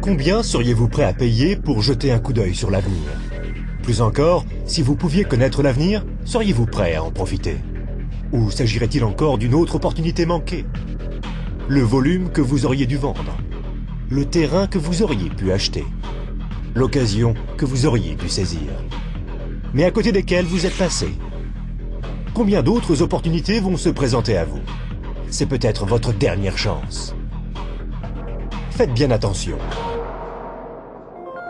Combien seriez-vous prêt à payer pour jeter un coup d'œil sur l'avenir? Plus encore, si vous pouviez connaître l'avenir, seriez-vous prêt à en profiter? Ou s'agirait-il encore d'une autre opportunité manquée? Le volume que vous auriez dû vendre? Le terrain que vous auriez pu acheter? L'occasion que vous auriez dû saisir? Mais à côté desquelles vous êtes passé? Combien d'autres opportunités vont se présenter à vous? C'est peut-être votre dernière chance. Faites bien attention.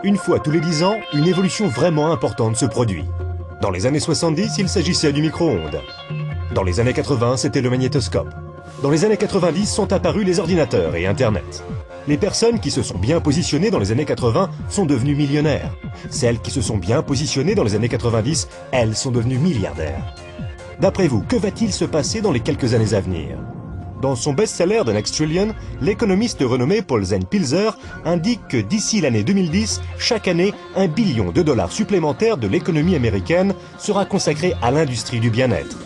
Une fois tous les 10 ans, une évolution vraiment importante se produit. Dans les années 70, il s'agissait du micro-ondes. Dans les années 80, c'était le magnétoscope. Dans les années 90 sont apparus les ordinateurs et Internet. Les personnes qui se sont bien positionnées dans les années 80 sont devenues millionnaires. Celles qui se sont bien positionnées dans les années 90, elles sont devenues milliardaires. D'après vous, que va-t-il se passer dans les quelques années à venir? Dans son best-seller The Next Trillion, l'économiste renommé Paul Pilzer indique que d'ici l'année 2010, chaque année, $1 billion supplémentaires de l'économie américaine sera consacré à l'industrie du bien-être.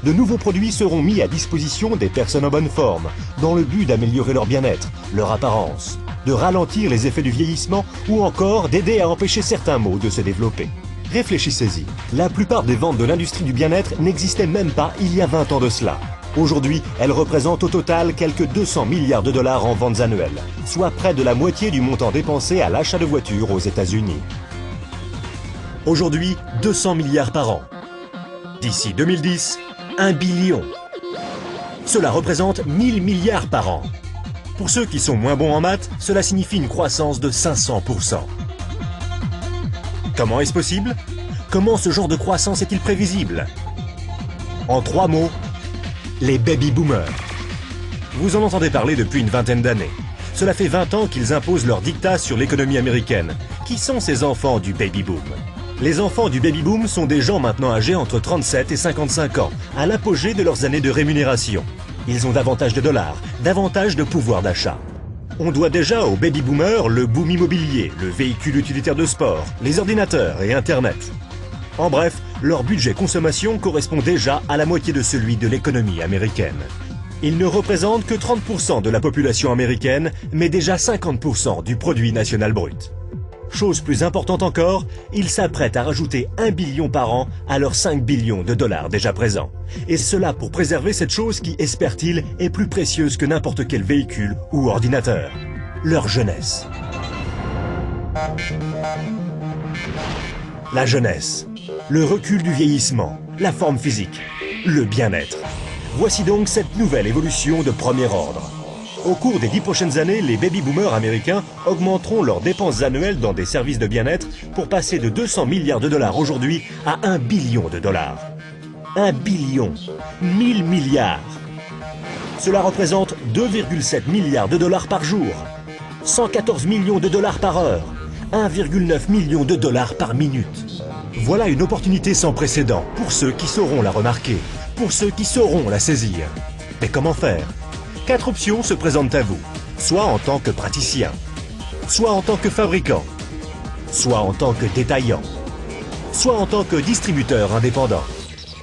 De nouveaux produits seront mis à disposition des personnes en bonne forme, dans le but d'améliorer leur bien-être, leur apparence, de ralentir les effets du vieillissement ou encore d'aider à empêcher certains maux de se développer. Réfléchissez-y, la plupart des ventes de l'industrie du bien-être n'existaient même pas il y a 20 ans de cela. Aujourd'hui, elles représentent au total quelques $200 milliards en ventes annuelles, soit près de la moitié du montant dépensé à l'achat de voitures aux États-Unis. Aujourd'hui, 200 milliards par an. D'ici 2010, 1 billion. Cela représente 1000 milliards par an. Pour ceux qui sont moins bons en maths, cela signifie une croissance de 500%. Comment est-ce possible? Comment ce genre de croissance est-il prévisible? En 3 mots, les baby-boomers. Vous en entendez parler depuis une vingtaine d'années. Cela fait 20 ans qu'ils imposent leur diktat sur l'économie américaine. Qui sont ces enfants du baby-boom? Les enfants du baby-boom sont des gens maintenant âgés entre 37 et 55 ans, à l'apogée de leurs années de rémunération. Ils ont davantage de dollars, davantage de pouvoir d'achat. On doit déjà aux baby-boomers le boom immobilier, le véhicule utilitaire de sport, les ordinateurs et Internet. En bref, leur budget consommation correspond déjà à la moitié de celui de l'économie américaine. Ils ne représentent que 30% de la population américaine, mais déjà 50% du produit national brut. Chose plus importante encore, ils s'apprêtent à rajouter 1 billion par an à leurs 5 billions de dollars déjà présents. Et cela pour préserver cette chose qui, espèrent-ils, est plus précieuse que n'importe quel véhicule ou ordinateur. Leur jeunesse. La jeunesse. Le recul du vieillissement, la forme physique, le bien-être. Voici donc cette nouvelle évolution de premier ordre. Au cours des 10 prochaines années, les baby-boomers américains augmenteront leurs dépenses annuelles dans des services de bien-être pour passer de 200 milliards de dollars aujourd'hui à 1 billion de dollars. 1 billion, 1000 milliards. Cela représente 2,7 milliards de dollars par jour, 114 millions de dollars par heure, 1,9 million de dollars par minute. Voilà une opportunité sans précédent pour ceux qui sauront la remarquer, pour ceux qui sauront la saisir. Mais comment faire? 4 options se présentent à vous, soit en tant que praticien, soit en tant que fabricant, soit en tant que détaillant, soit en tant que distributeur indépendant.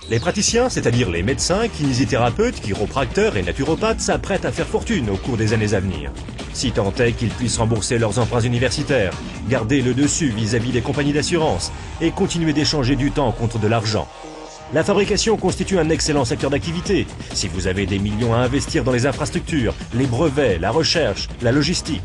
Les praticiens, c'est-à-dire les médecins, kinésithérapeutes, chiropracteurs et naturopathes, s'apprêtent à faire fortune au cours des années à venir. Si tant est qu'ils puissent rembourser leurs emprunts universitaires, garder le dessus vis-à-vis des compagnies d'assurance et continuer d'échanger du temps contre de l'argent. La fabrication constitue un excellent secteur d'activité. Si vous avez des millions à investir dans les infrastructures, les brevets, la recherche, la logistique.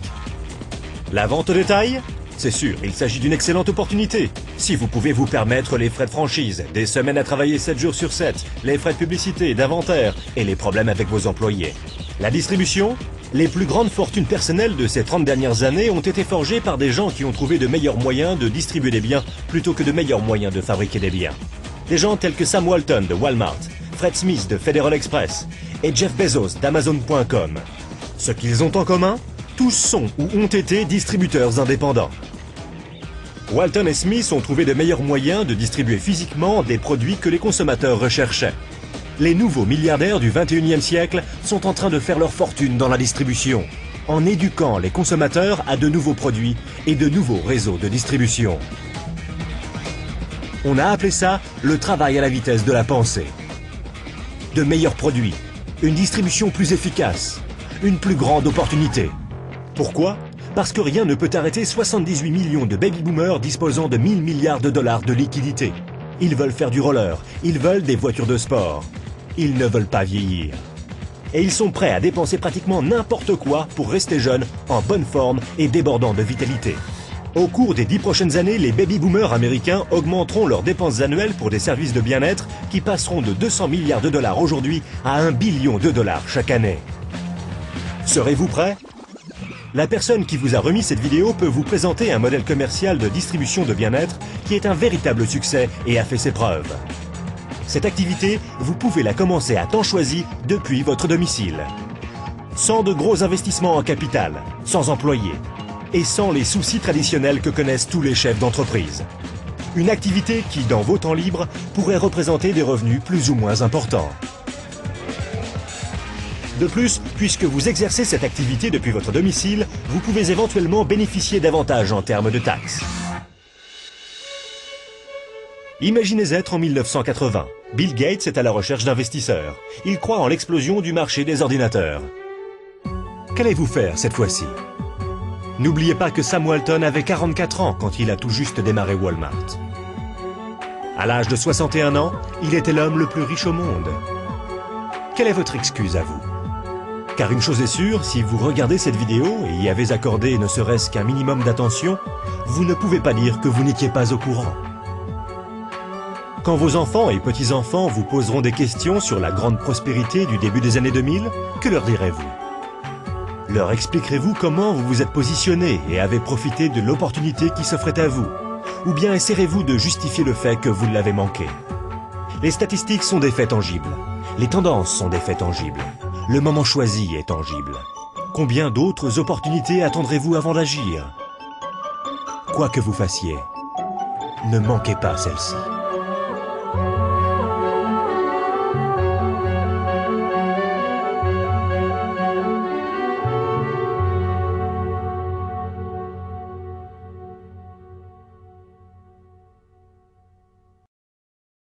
La vente au détail? C'est sûr, il s'agit d'une excellente opportunité. Si vous pouvez vous permettre les frais de franchise, des semaines à travailler 7 jours sur 7, les frais de publicité, d'inventaire et les problèmes avec vos employés. La distribution? Les plus grandes fortunes personnelles de ces 30 dernières années ont été forgées par des gens qui ont trouvé de meilleurs moyens de distribuer des biens plutôt que de meilleurs moyens de fabriquer des biens. Des gens tels que Sam Walton de Walmart, Fred Smith de Federal Express et Jeff Bezos d'Amazon.com. Ce qu'ils ont en commun? Tous sont ou ont été distributeurs indépendants. Walton et Smith ont trouvé de meilleurs moyens de distribuer physiquement des produits que les consommateurs recherchaient. Les nouveaux milliardaires du 21e siècle sont en train de faire leur fortune dans la distribution, en éduquant les consommateurs à de nouveaux produits et de nouveaux réseaux de distribution. On a appelé ça le travail à la vitesse de la pensée. De meilleurs produits, une distribution plus efficace, une plus grande opportunité. Pourquoi? Parce que rien ne peut arrêter 78 millions de baby-boomers disposant de 1000 milliards de dollars de liquidités. Ils veulent faire du roller, ils veulent des voitures de sport. Ils ne veulent pas vieillir. Et ils sont prêts à dépenser pratiquement n'importe quoi pour rester jeunes, en bonne forme et débordants de vitalité. Au cours des 10 prochaines années, les baby-boomers américains augmenteront leurs dépenses annuelles pour des services de bien-être qui passeront de 200 milliards de dollars aujourd'hui à 1 billion de dollars chaque année. Serez-vous prêts ? La personne qui vous a remis cette vidéo peut vous présenter un modèle commercial de distribution de bien-être qui est un véritable succès et a fait ses preuves. Cette activité, vous pouvez la commencer à temps choisi depuis votre domicile. Sans de gros investissements en capital, sans employés et sans les soucis traditionnels que connaissent tous les chefs d'entreprise. Une activité qui, dans vos temps libres, pourrait représenter des revenus plus ou moins importants. De plus, puisque vous exercez cette activité depuis votre domicile, vous pouvez éventuellement bénéficier d'avantages en termes de taxes. Imaginez être en 1980. Bill Gates est à la recherche d'investisseurs. Il croit en l'explosion du marché des ordinateurs. Qu'allez-vous faire cette fois-ci? N'oubliez pas que Sam Walton avait 44 ans quand il a tout juste démarré Walmart. À l'âge de 61 ans, il était l'homme le plus riche au monde. Quelle est votre excuse à vous? Car une chose est sûre, si vous regardez cette vidéo et y avez accordé ne serait-ce qu'un minimum d'attention, vous ne pouvez pas dire que vous n'étiez pas au courant. Quand vos enfants et petits-enfants vous poseront des questions sur la grande prospérité du début des années 2000, que leur direz-vous? Leur expliquerez-vous comment vous vous êtes positionné et avez profité de l'opportunité qui s'offrait à vous? Ou bien essaierez-vous de justifier le fait que vous l'avez manqué? Les statistiques sont des faits tangibles. Les tendances sont des faits tangibles. Le moment choisi est tangible. Combien d'autres opportunités attendrez-vous avant d'agir? Quoi que vous fassiez, ne manquez pas celle-ci.